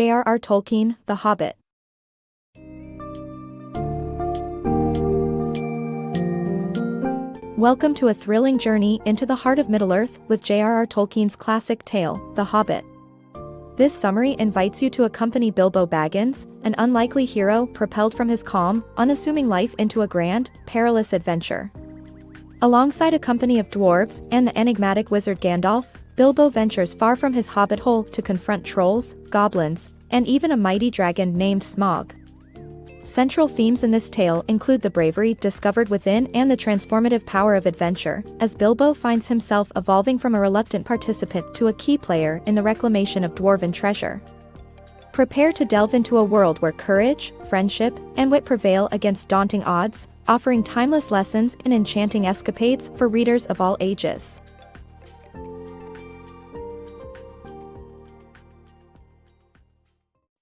J.R.R. Tolkien, The Hobbit. Welcome to a thrilling journey into the heart of Middle-earth with J.R.R. Tolkien's classic tale, The Hobbit. This summary invites you to accompany Bilbo Baggins, an unlikely hero propelled from his calm, unassuming life into a grand, perilous adventure. Alongside a company of dwarves and the enigmatic wizard Gandalf, Bilbo ventures far from his hobbit hole to confront trolls, goblins, and even a mighty dragon named Smaug. Central themes in this tale include the bravery discovered within and the transformative power of adventure, as Bilbo finds himself evolving from a reluctant participant to a key player in the reclamation of dwarven treasure. Prepare to delve into a world where courage, friendship, and wit prevail against daunting odds, offering timeless lessons and enchanting escapades for readers of all ages.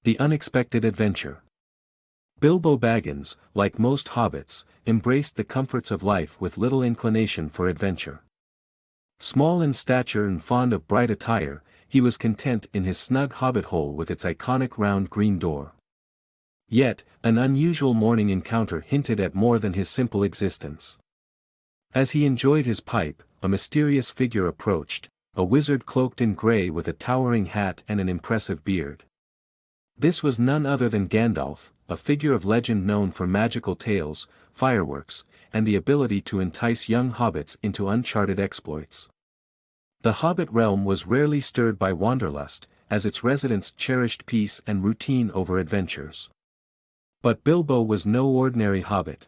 The unexpected adventure. Bilbo Baggins, like most hobbits, embraced the comforts of life with little inclination for adventure. Small in stature and fond of bright attire, he was content in his snug hobbit hole with its iconic round green door. Yet, an unusual morning encounter hinted at more than his simple existence. As he enjoyed his pipe, a mysterious figure approached, a wizard cloaked in grey with a towering hat and an impressive beard. This was none other than Gandalf, a figure of legend known for magical tales, fireworks, and the ability to entice young hobbits into uncharted exploits. The Hobbit realm was rarely stirred by wanderlust, as its residents cherished peace and routine over adventures. But Bilbo was no ordinary hobbit.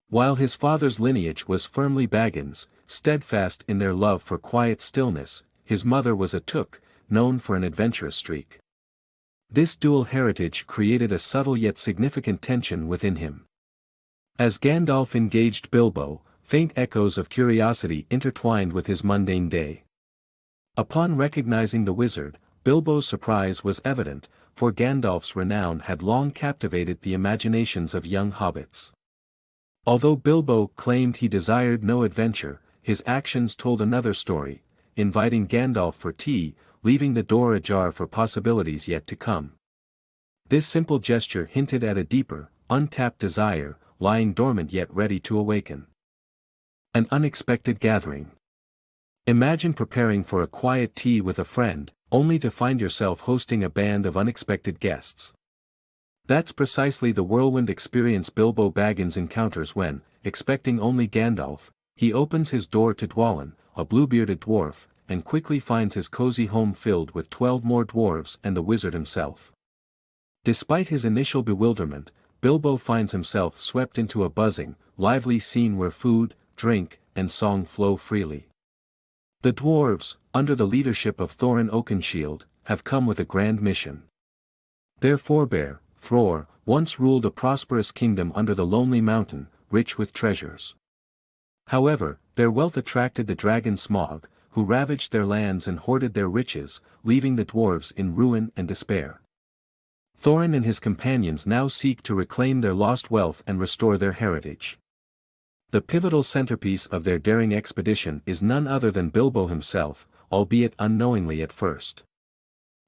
While his father's lineage was firmly Baggins, steadfast in their love for quiet stillness, his mother was a Took, known for an adventurous streak. This dual heritage created a subtle yet significant tension within him. As Gandalf engaged Bilbo, faint echoes of curiosity intertwined with his mundane day. Upon recognizing the wizard, Bilbo's surprise was evident, for Gandalf's renown had long captivated the imaginations of young hobbits. Although Bilbo claimed he desired no adventure, his actions told another story, inviting Gandalf for tea, leaving the door ajar for possibilities yet to come. This simple gesture hinted at a deeper, untapped desire, lying dormant yet ready to awaken. An unexpected gathering. Imagine preparing for a quiet tea with a friend, only to find yourself hosting a band of unexpected guests. That's precisely the whirlwind experience Bilbo Baggins encounters when, expecting only Gandalf, he opens his door to Dwalin, a blue-bearded dwarf, and quickly finds his cozy home filled with 12 more dwarves and the wizard himself. Despite his initial bewilderment, Bilbo finds himself swept into a buzzing, lively scene where food, drink, and song flow freely. The dwarves, under the leadership of Thorin Oakenshield, have come with a grand mission. Their forebear, Thror, once ruled a prosperous kingdom under the Lonely Mountain, rich with treasures. However, their wealth attracted the dragon Smaug, who ravaged their lands and hoarded their riches, leaving the dwarves in ruin and despair. Thorin and his companions now seek to reclaim their lost wealth and restore their heritage. The pivotal centerpiece of their daring expedition is none other than Bilbo himself, albeit unknowingly at first.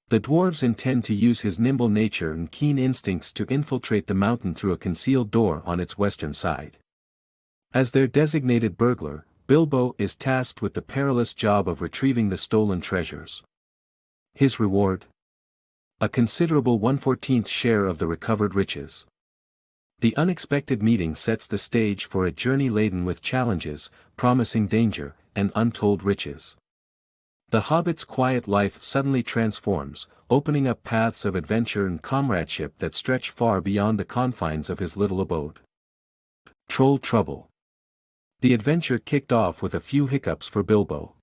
The dwarves intend to use his nimble nature and keen instincts to infiltrate the mountain through a concealed door on its western side. As their designated burglar, Bilbo is tasked with the perilous job of retrieving the stolen treasures. His reward? A considerable 1/14th share of the recovered riches. The unexpected meeting sets the stage for a journey laden with challenges, promising danger, and untold riches. The Hobbit's quiet life suddenly transforms, opening up paths of adventure and comradeship that stretch far beyond the confines of his little abode. Troll trouble. The adventure kicked off with a few hiccups for Bilbo.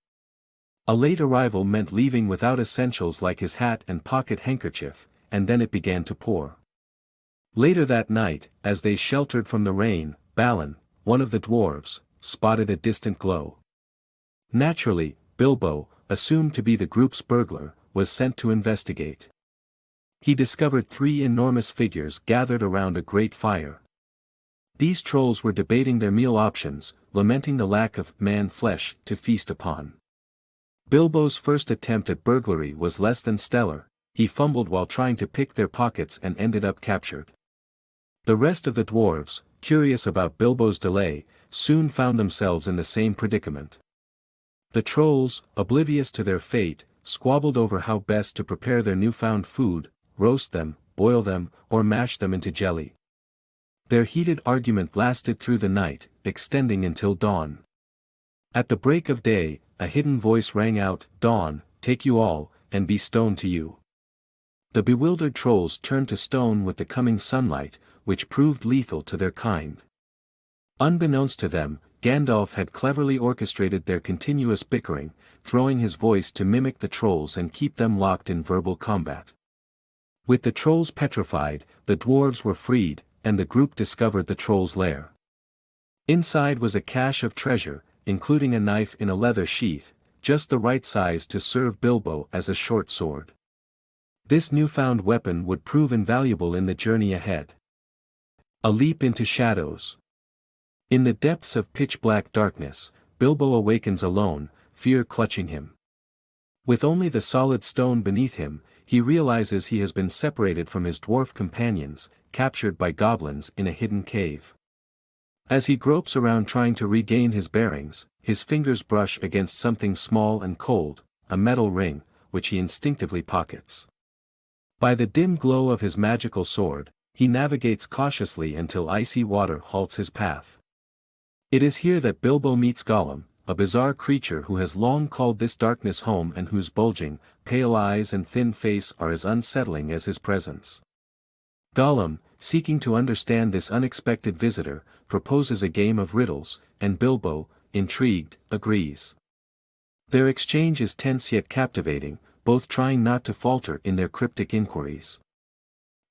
A late arrival meant leaving without essentials like his hat and pocket handkerchief, and then it began to pour. Later that night, as they sheltered from the rain, Balin, one of the dwarves, spotted a distant glow. Naturally, Bilbo, assumed to be the group's burglar, was sent to investigate. He discovered 3 enormous figures gathered around a great fire. These trolls were debating their meal options, lamenting the lack of man-flesh to feast upon. Bilbo's first attempt at burglary was less than stellar. he fumbled while trying to pick their pockets and ended up captured. The rest of the dwarves, curious about Bilbo's delay, soon found themselves in the same predicament. The trolls, oblivious to their fate, squabbled over how best to prepare their newfound food, roast them, boil them, or mash them into jelly. Their heated argument lasted through the night, extending until dawn. At the break of day, a hidden voice rang out, "Dawn, take you all, and be stone to you." The bewildered trolls turned to stone with the coming sunlight, which proved lethal to their kind. Unbeknownst to them, Gandalf had cleverly orchestrated their continuous bickering, throwing his voice to mimic the trolls and keep them locked in verbal combat. With the trolls petrified, the dwarves were freed, and the group discovered the trolls' lair. Inside was a cache of treasure, including a knife in a leather sheath, just the right size to serve Bilbo as a short sword. This newfound weapon would prove invaluable in the journey ahead. A leap into shadows. In the depths of pitch-black darkness, Bilbo awakens alone, fear clutching him. With only the solid stone beneath him, he realizes he has been separated from his dwarf companions, captured by goblins in a hidden cave. As he gropes around trying to regain his bearings, his fingers brush against something small and cold, a metal ring, which he instinctively pockets. By the dim glow of his magical sword, he navigates cautiously until icy water halts his path. It is here that Bilbo meets Gollum, a bizarre creature who has long called this darkness home and whose bulging, pale eyes and thin face are as unsettling as his presence. Gollum, seeking to understand this unexpected visitor, proposes a game of riddles, and Bilbo, intrigued, agrees. Their exchange is tense yet captivating, both trying not to falter in their cryptic inquiries.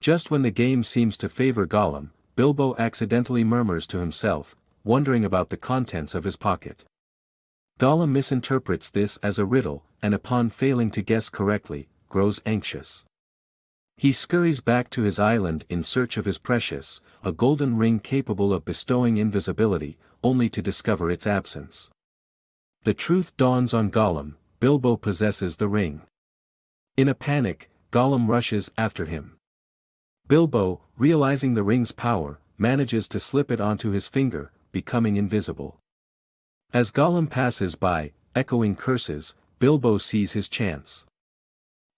Just when the game seems to favor Gollum, Bilbo accidentally murmurs to himself, wondering about the contents of his pocket. Gollum misinterprets this as a riddle, and upon failing to guess correctly, grows anxious. He scurries back to his island in search of his precious, a golden ring capable of bestowing invisibility, only to discover its absence. The truth dawns on Gollum: Bilbo possesses the ring. In a panic, Gollum rushes after him. Bilbo, realizing the ring's power, manages to slip it onto his finger, becoming invisible. As Gollum passes by, echoing curses, Bilbo sees his chance.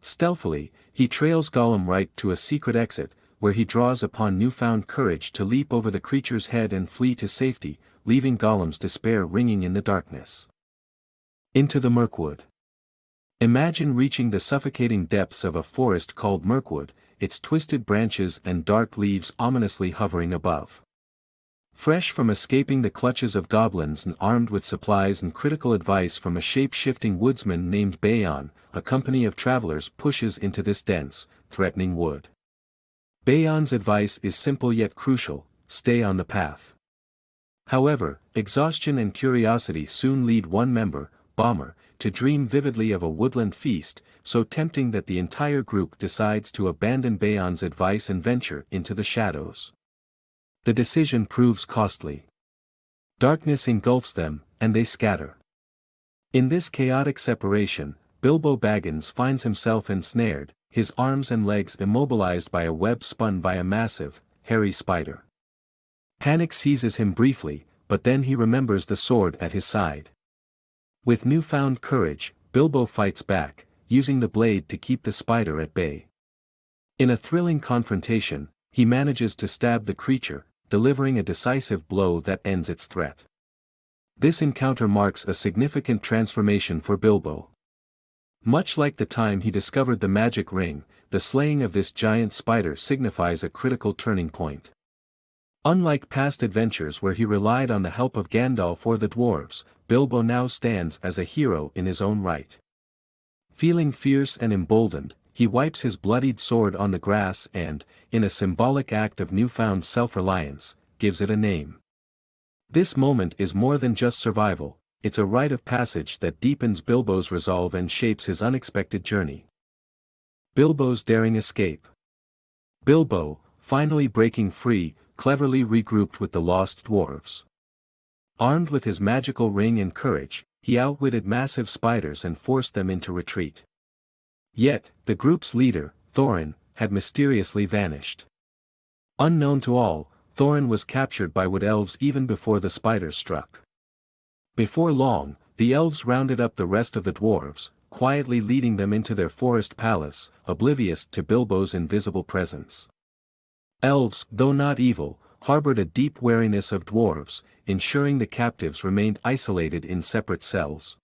Stealthily, he trails Gollum right to a secret exit, where he draws upon newfound courage to leap over the creature's head and flee to safety, leaving Gollum's despair ringing in the darkness. Into the Mirkwood. Imagine reaching the suffocating depths of a forest called Mirkwood, its twisted branches and dark leaves ominously hovering above. Fresh from escaping the clutches of goblins and armed with supplies and critical advice from a shape-shifting woodsman named Bayon, a company of travelers pushes into this dense, threatening wood. Bayon's advice is simple yet crucial: stay on the path. However, exhaustion and curiosity soon lead one member, Bomber, to dream vividly of a woodland feast, so tempting that the entire group decides to abandon Bayon's advice and venture into the shadows. The decision proves costly. Darkness engulfs them, and they scatter. In this chaotic separation, Bilbo Baggins finds himself ensnared, his arms and legs immobilized by a web spun by a massive, hairy spider. Panic seizes him briefly, but then he remembers the sword at his side. With newfound courage, Bilbo fights back, using the blade to keep the spider at bay. In a thrilling confrontation, he manages to stab the creature, delivering a decisive blow that ends its threat. This encounter marks a significant transformation for Bilbo. Much like the time he discovered the magic ring, the slaying of this giant spider signifies a critical turning point. Unlike past adventures where he relied on the help of Gandalf or the dwarves, Bilbo now stands as a hero in his own right. Feeling fierce and emboldened, he wipes his bloodied sword on the grass and, in a symbolic act of newfound self-reliance, gives it a name. This moment is more than just survival, it's a rite of passage that deepens Bilbo's resolve and shapes his unexpected journey. Bilbo's daring escape. Bilbo, finally breaking free, cleverly regrouped with the lost dwarves. Armed with his magical ring and courage, he outwitted massive spiders and forced them into retreat. Yet, the group's leader, Thorin, had mysteriously vanished. Unknown to all, Thorin was captured by wood elves even before the spiders struck. Before long, the elves rounded up the rest of the dwarves, quietly leading them into their forest palace, oblivious to Bilbo's invisible presence. Elves, though not evil, harbored a deep wariness of dwarves, ensuring the captives remained isolated in separate cells.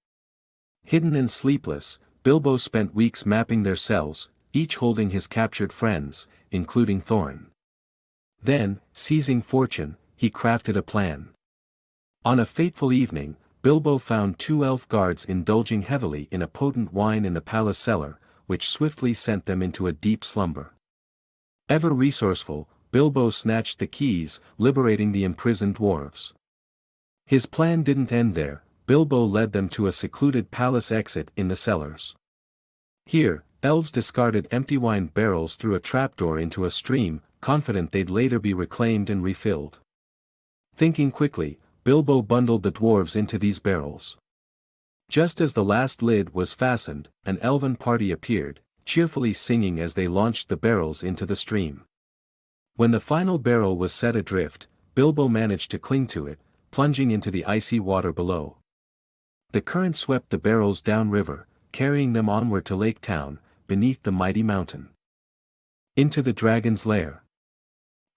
Hidden and sleepless, Bilbo spent weeks mapping their cells, each holding his captured friends, including Thorin. Then, seizing fortune, he crafted a plan. On a fateful evening, Bilbo found 2 elf guards indulging heavily in a potent wine in the palace cellar, which swiftly sent them into a deep slumber. Ever resourceful, Bilbo snatched the keys, liberating the imprisoned dwarves. His plan didn't end there. Bilbo led them to a secluded palace exit in the cellars. Here, elves discarded empty wine barrels through a trapdoor into a stream, confident they'd later be reclaimed and refilled. Thinking quickly, Bilbo bundled the dwarves into these barrels. Just as the last lid was fastened, an elven party appeared, cheerfully singing as they launched the barrels into the stream. When the final barrel was set adrift, Bilbo managed to cling to it, plunging into the icy water below. The current swept the barrels downriver, carrying them onward to Lake Town, beneath the mighty mountain. Into the dragon's lair.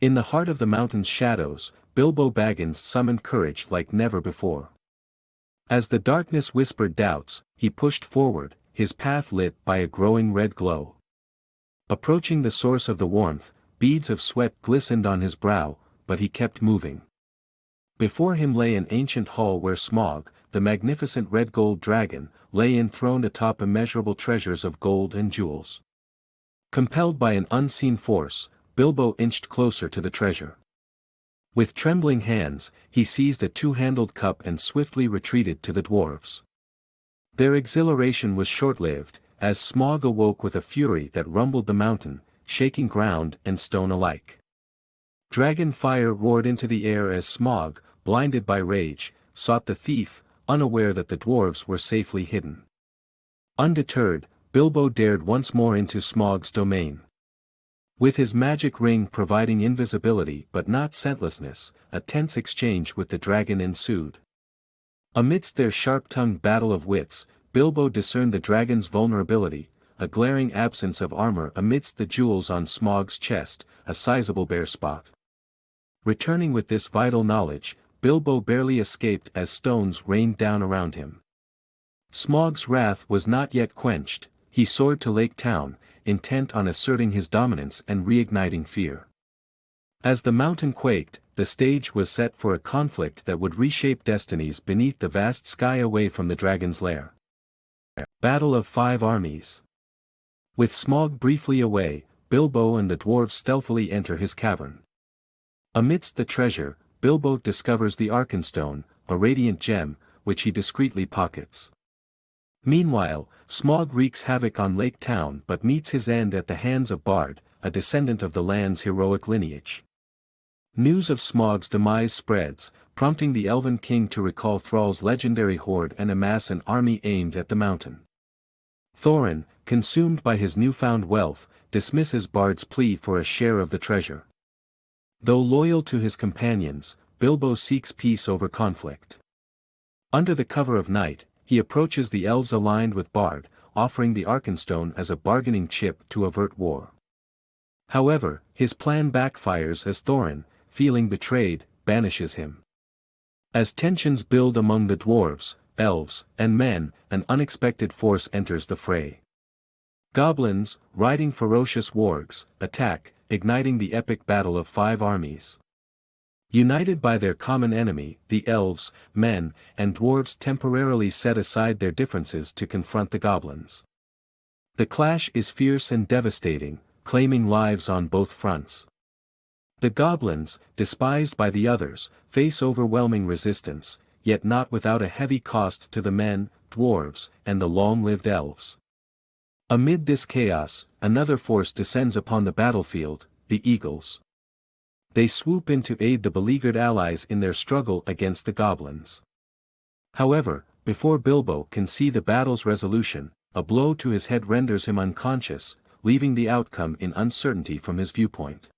In the heart of the mountain's shadows, Bilbo Baggins summoned courage like never before. As the darkness whispered doubts, he pushed forward, his path lit by a growing red glow. Approaching the source of the warmth, beads of sweat glistened on his brow, but he kept moving. Before him lay an ancient hall where Smaug, the magnificent red-gold dragon, lay enthroned atop immeasurable treasures of gold and jewels. Compelled by an unseen force, Bilbo inched closer to the treasure. With trembling hands, he seized a 2-handled cup and swiftly retreated to the dwarves. Their exhilaration was short-lived, as Smaug awoke with a fury that rumbled the mountain, shaking ground and stone alike. Dragon fire roared into the air as Smaug, blinded by rage, sought the thief, unaware that the dwarves were safely hidden. Undeterred, Bilbo dared once more into Smaug's domain. With his magic ring providing invisibility but not scentlessness, a tense exchange with the dragon ensued. Amidst their sharp-tongued battle of wits, Bilbo discerned the dragon's vulnerability, a glaring absence of armor amidst the jewels on Smaug's chest, a sizable bare spot. Returning with this vital knowledge, Bilbo barely escaped as stones rained down around him. Smaug's wrath was not yet quenched. He soared to Lake Town, intent on asserting his dominance and reigniting fear. As the mountain quaked, the stage was set for a conflict that would reshape destinies beneath the vast sky away from the dragon's lair. Battle of 5 Armies. With Smaug briefly away, Bilbo and the dwarves stealthily enter his cavern. Amidst the treasure, Bilbo discovers the Arkenstone, a radiant gem, which he discreetly pockets. Meanwhile, Smaug wreaks havoc on Lake Town but meets his end at the hands of Bard, a descendant of the land's heroic lineage. News of Smaug's demise spreads, prompting the Elven King to recall Thrall's legendary horde and amass an army aimed at the mountain. Thorin, consumed by his newfound wealth, dismisses Bard's plea for a share of the treasure. Though loyal to his companions, Bilbo seeks peace over conflict. Under the cover of night, he approaches the elves aligned with Bard, offering the Arkenstone as a bargaining chip to avert war. However, his plan backfires as Thorin, feeling betrayed, banishes him. As tensions build among the dwarves, elves, and men, an unexpected force enters the fray. Goblins, riding ferocious wargs, attack, igniting the epic battle of 5 armies. United by their common enemy, the elves, men, and dwarves temporarily set aside their differences to confront the goblins. The clash is fierce and devastating, claiming lives on both fronts. The goblins, despised by the others, face overwhelming resistance, yet not without a heavy cost to the men, dwarves, and the long-lived elves. Amid this chaos, another force descends upon the battlefield, the eagles. They swoop in to aid the beleaguered allies in their struggle against the goblins. However, before Bilbo can see the battle's resolution, a blow to his head renders him unconscious, leaving the outcome in uncertainty from his viewpoint.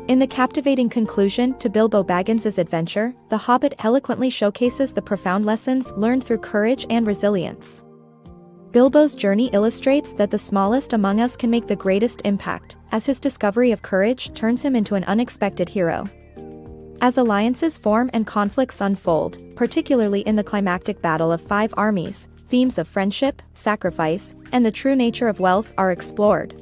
In the captivating conclusion to Bilbo Baggins' adventure, The Hobbit eloquently showcases the profound lessons learned through courage and resilience. Bilbo's journey illustrates that the smallest among us can make the greatest impact, as his discovery of courage turns him into an unexpected hero. As alliances form and conflicts unfold, particularly in the climactic battle of 5 armies, themes of friendship, sacrifice, and the true nature of wealth are explored.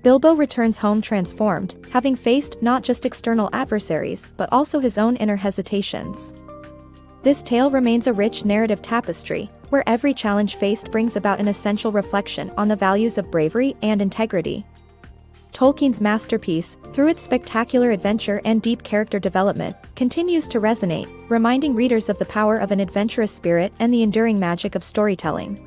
Bilbo returns home transformed, having faced not just external adversaries but also his own inner hesitations. This tale remains a rich narrative tapestry, where every challenge faced brings about an essential reflection on the values of bravery and integrity. Tolkien's masterpiece, through its spectacular adventure and deep character development, continues to resonate, reminding readers of the power of an adventurous spirit and the enduring magic of storytelling.